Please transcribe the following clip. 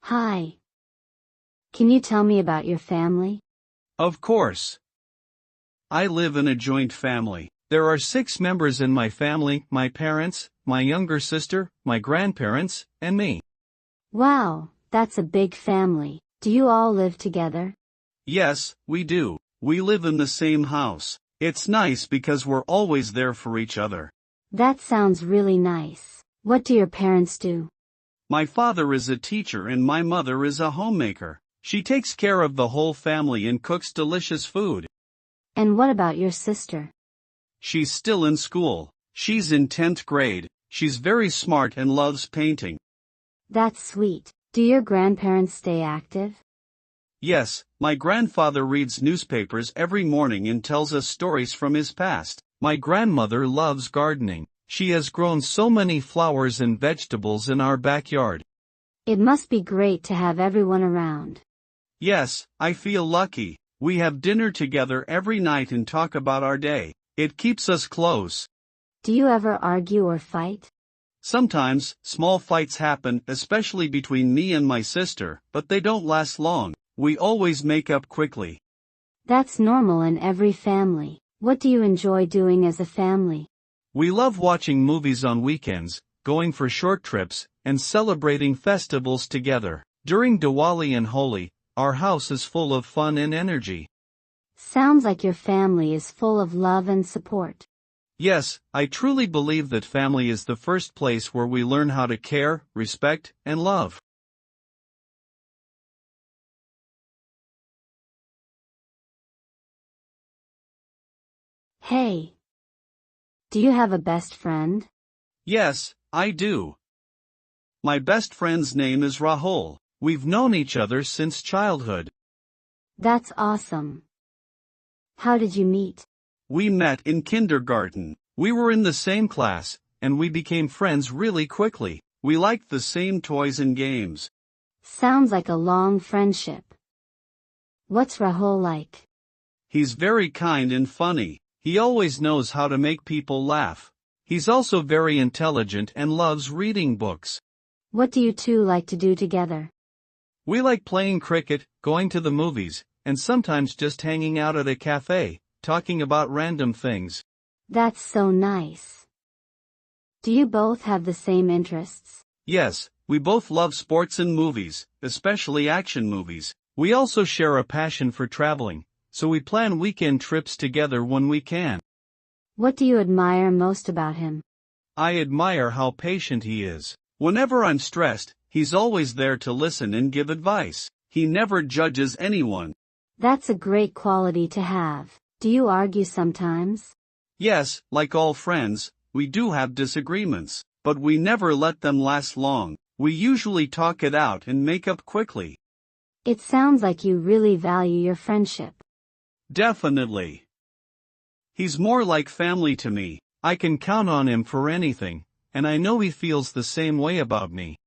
Hi. Can you tell me about your family? Of course. I live in a joint family. There are 6 members in my family: my parents, my younger sister, my grandparents, and me. Wow, that's a big family. Do you all live together? Yes, we do. We live in the same house. It's nice because we're always there for each other. That sounds really nice. What do your parents do? My father is a teacher and my mother is a homemaker. She takes care of the whole family and cooks delicious food. And what about your sister? She's still in school. She's in 10th grade. She's very smart and loves painting. That's sweet. Do your grandparents stay active? Yes, my grandfather reads newspapers every morning and tells us stories from his past. My grandmother loves gardening. She has grown so many flowers and vegetables in our backyard. It must be great to have everyone around. Yes, I feel lucky. We have dinner together every night and talk about our day. It keeps us close. Do you ever argue or fight? Sometimes, small fights happen, especially between me and my sister, but they don't last long. We always make up quickly. That's normal in every family. What do you enjoy doing as a family? We love watching movies on weekends, going for short trips, and celebrating festivals together. During Diwali and Holi, our house is full of fun and energy. Sounds like your family is full of love and support. Yes, I truly believe that family is the first place where we learn how to care, respect, and love. Hey. Do you have a best friend? Yes, I do. My best friend's name is Rahul. We've known each other since childhood. That's awesome. How did you meet? We met in kindergarten. We were in the same class, and we became friends really quickly. We liked the same toys and games. Sounds like a long friendship. What's Rahul like? He's very kind and funny. He always knows how to make people laugh. He's also very intelligent and loves reading books. What do you two like to do together? We like playing cricket, going to the movies, and sometimes just hanging out at a cafe, talking about random things. That's so nice. Do you both have the same interests? Yes, we both love sports and movies, especially action movies. We also share a passion for traveling, so we plan weekend trips together when we can. What do you admire most about him? I admire how patient he is. Whenever I'm stressed, he's always there to listen and give advice. He never judges anyone. That's a great quality to have. Do you argue sometimes? Yes, like all friends, we do have disagreements, but we never let them last long. We usually talk it out and make up quickly. It sounds like you really value your friendship. Definitely. He's more like family to me. I can count on him for anything, and I know he feels the same way about me.